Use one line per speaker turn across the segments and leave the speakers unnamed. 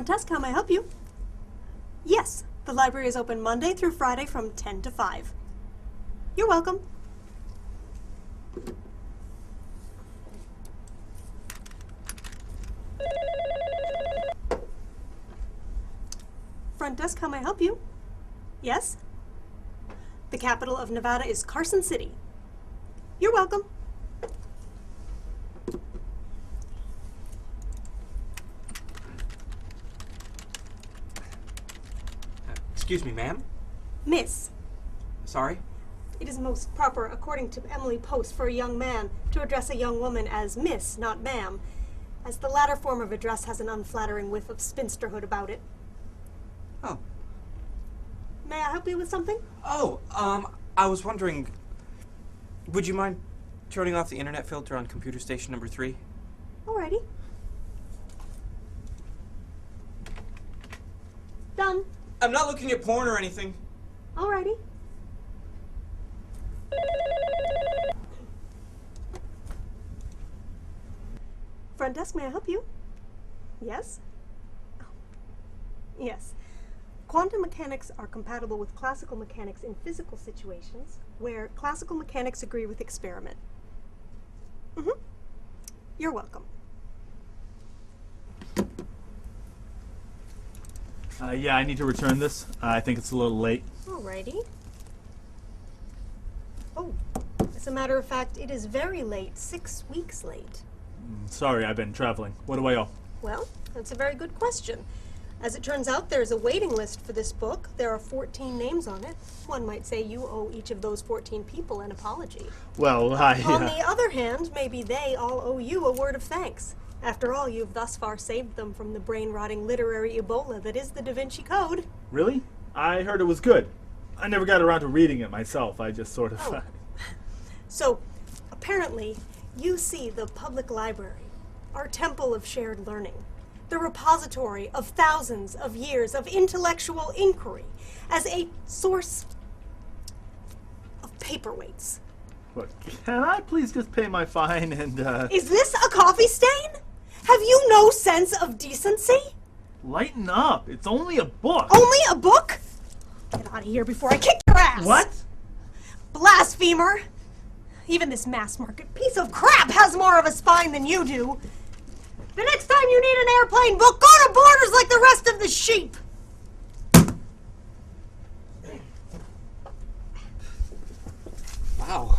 Front desk, how may I help you? Yes, the library is open Monday through Friday from 10 to 5. You're welcome. Front desk, how may I help you? Yes? The capital of Nevada is Carson City. You're welcome.
Excuse me, ma'am?
Miss.
Sorry?
It is most proper, according to Emily Post, for a young man to address a young woman as miss, not ma'am, as the latter form of address has an unflattering whiff of spinsterhood about it.
Oh.
May I help you with something?
Oh, I was wondering, would you mind turning off the internet filter on computer station number 3?
Alrighty. Done.
I'm not looking at porn or anything.
Alrighty. Front desk, may I help you? Yes? Oh. Yes. Quantum mechanics are compatible with classical mechanics in physical situations where classical mechanics agree with experiment. Mm-hmm. You're welcome.
Yeah, I need to return this. I think it's a little late.
Alrighty. Oh, as a matter of fact, it is very late, 6 weeks late.
Sorry, I've been traveling. What do I owe?
Well, that's a very good question. As it turns out, there's a waiting list for this book. There are 14 names on it. One might say you owe each of those 14 people an apology.
Well,
On the other hand, maybe they all owe you a word of thanks. After all, you've thus far saved them from the brain-rotting literary Ebola that is the Da Vinci Code.
Really? I heard it was good. I never got around to reading it myself. I just sort of...
Oh. So, apparently, you see the public library, our temple of shared learning, the repository of thousands of years of intellectual inquiry, as a source of paperweights.
Look, can I please just pay my fine and,
Is this a coffee stain? Have you no sense of decency?
Lighten up. It's only a book.
Only a book? Get out of here before I kick your ass!
What?
Blasphemer! Even this mass-market piece of crap has more of a spine than you do. The next time you need an airplane book, go to Borders like the rest of the sheep!
Wow.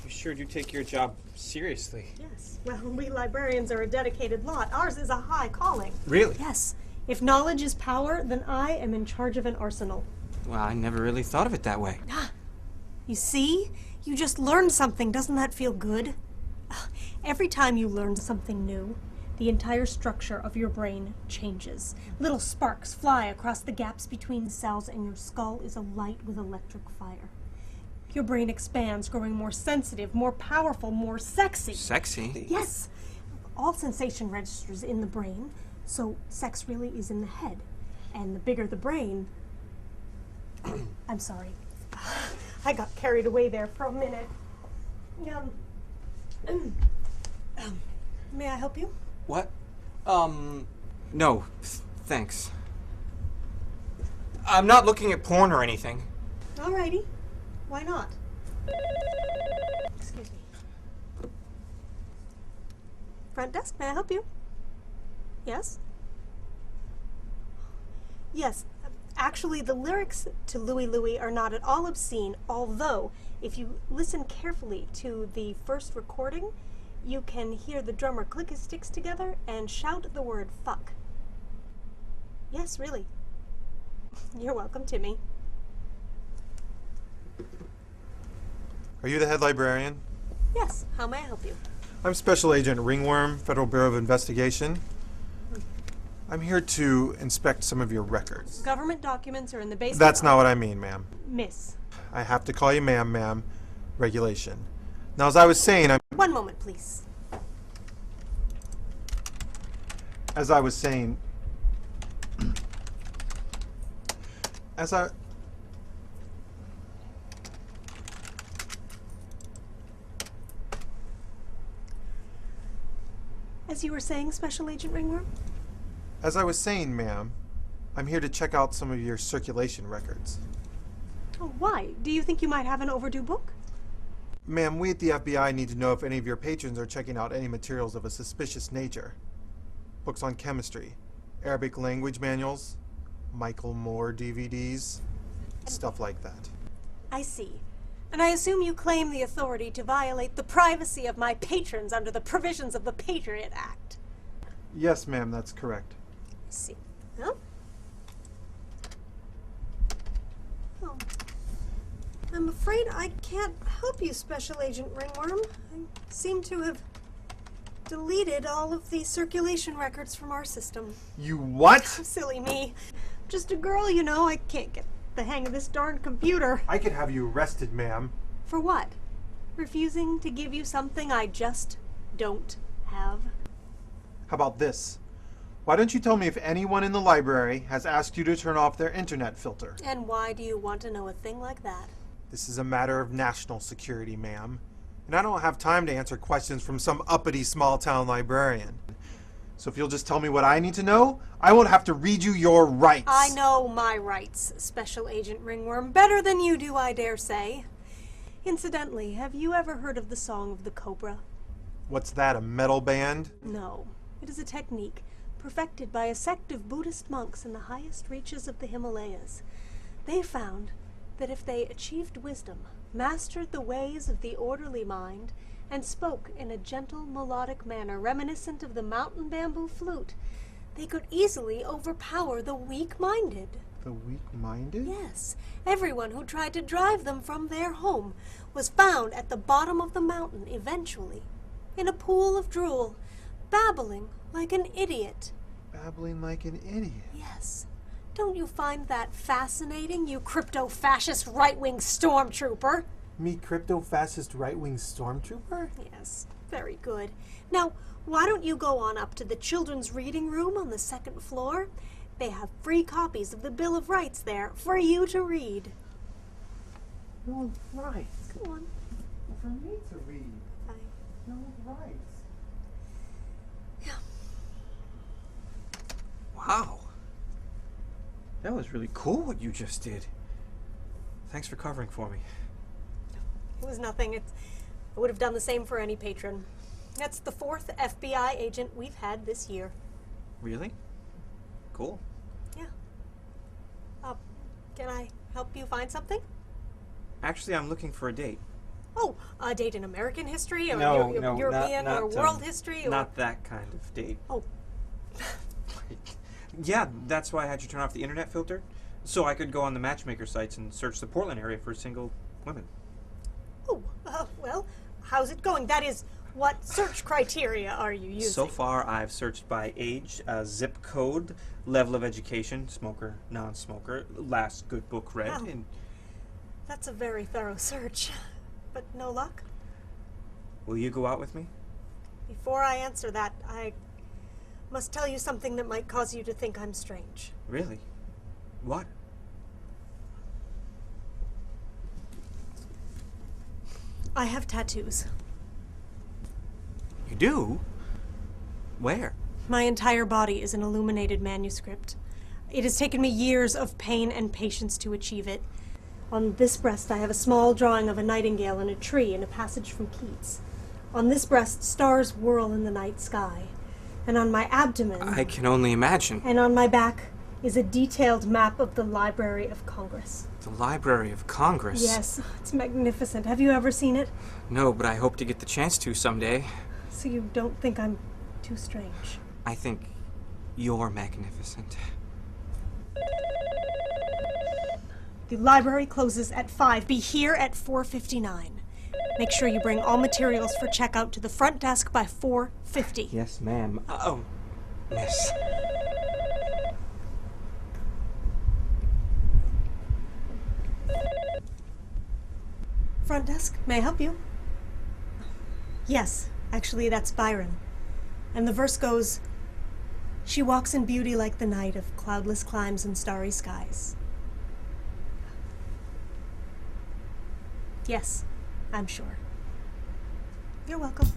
You sure do take your job seriously.
Yes, well, we librarians are a dedicated lot. Ours is a high calling.
Really?
Yes. If knowledge is power, then I am in charge of an arsenal.
Well, I never really thought of it that way.
You see? You just learned something. Doesn't that feel good? Every time you learn something new, the entire structure of your brain changes. Little sparks fly across the gaps between cells, and your skull is alight with electric fire. Your brain expands, growing more sensitive, more powerful, more sexy.
Sexy?
Yes. All sensation registers in the brain, so sex really is in the head. And the bigger the brain... I'm sorry. I got carried away there for a minute. May I help you?
What? No, thanks. I'm not looking at porn or anything.
Alrighty. Why not? Excuse me. Front desk, may I help you? Yes? Yes. Actually, the lyrics to Louie Louie are not at all obscene, although, if you listen carefully to the first recording, you can hear the drummer click his sticks together and shout the word fuck. Yes, really. You're welcome, Timmy.
Are you the head librarian?
Yes, how may I help you?
I'm Special Agent Ringworm, Federal Bureau of Investigation. I'm here to inspect some of your records.
Government documents are in the basement.
That's not what I mean, ma'am.
Miss.
I have to call you ma'am. Regulation. Now, as I was saying,
One moment, please.
As I was saying... As you were saying, Special Agent Ringworm? As I was saying, ma'am, I'm here to check out some of your circulation records.
Oh, why? Do you think you might have an overdue book?
Ma'am, we at the FBI need to know if any of your patrons are checking out any materials of a suspicious nature. Books on chemistry, Arabic language manuals, Michael Moore DVDs, stuff like that.
I see. And I assume you claim the authority to violate the privacy of my patrons under the provisions of the Patriot Act.
Yes, ma'am, that's correct.
I see. Huh? Oh. I'm afraid I can't help you, Special Agent Ringworm. I seem to have deleted all of the circulation records from our system.
You what?
Silly me. Just a girl, you know. I can't get the hang of this darn computer.
I could have you arrested, ma'am.
For what? Refusing to give you something I just don't have?
How about this? Why don't you tell me if anyone in the library has asked you to turn off their internet filter?
And why do you want to know a thing like that?
This is a matter of national security, ma'am. And I don't have time to answer questions from some uppity small-town librarian. So if you'll just tell me what I need to know, I won't have to read you your rights.
I know my rights, Special Agent Ringworm, better than you do, I dare say. Incidentally, have you ever heard of the Song of the Cobra?
What's that, a metal band?
No. It is a technique perfected by a sect of Buddhist monks in the highest reaches of the Himalayas. They found that if they achieved wisdom, mastered the ways of the orderly mind, and spoke in a gentle melodic manner reminiscent of the mountain bamboo flute, they could easily overpower the weak-minded.
The weak-minded?
Yes, everyone who tried to drive them from their home was found at the bottom of the mountain eventually, in a pool of drool, babbling like an idiot.
Babbling like an idiot.
Yes. Don't you find that fascinating, you crypto-fascist right-wing stormtrooper?
Me, crypto-fascist right-wing stormtrooper?
Yes, very good. Now, why don't you go on up to the children's reading room on the second floor? They have free copies of the Bill of Rights there for you to read.
Bill of Rights?
Go on.
For me to read. Bill of Rights.
Yeah.
Wow. That was really cool what you just did. Thanks for covering for me.
It was nothing. I would have done the same for any patron. That's the 4th FBI agent we've had this year.
Really? Cool.
Yeah. Can I help you find something?
Actually, I'm looking for a date.
Oh, a date in American history, or
No,
European,
not,
or world history, or
Not that kind of date.
oh,
Yeah, that's why I had you turn off the internet filter, so I could go on the matchmaker sites and search the Portland area for single women.
oh, well, how's it going? That is, what search criteria are you using?
So far, I've searched by age, zip code, level of education, smoker, non-smoker, last good book read,
Wow.
and
That's a very thorough search, but no luck.
will you go out with me?
Before I answer that, I must tell you something that might cause you to think I'm strange.
Really? What?
I have tattoos.
You do? Where?
My entire body is an illuminated manuscript. It has taken me years of pain and patience to achieve it. On this breast, I have a small drawing of a nightingale and a tree and a passage from Keats. On this breast, stars whirl in the night sky. And on my abdomen,
I can only imagine.
and on my back, is a detailed map of the Library of Congress.
The Library of Congress?
Yes, it's magnificent. Have you ever seen it?
No, but I hope to get the chance to someday.
So you don't think I'm too strange?
I think you're magnificent.
The library closes at 5. Be here at 4:59. Make sure you bring all materials for checkout to the front desk by 4:50.
Yes, ma'am. Oh, miss.
Front desk, may I help you? Yes, actually that's Byron. And the verse goes, "She walks in beauty like the night of cloudless climes and starry skies." Yes, I'm sure. You're welcome.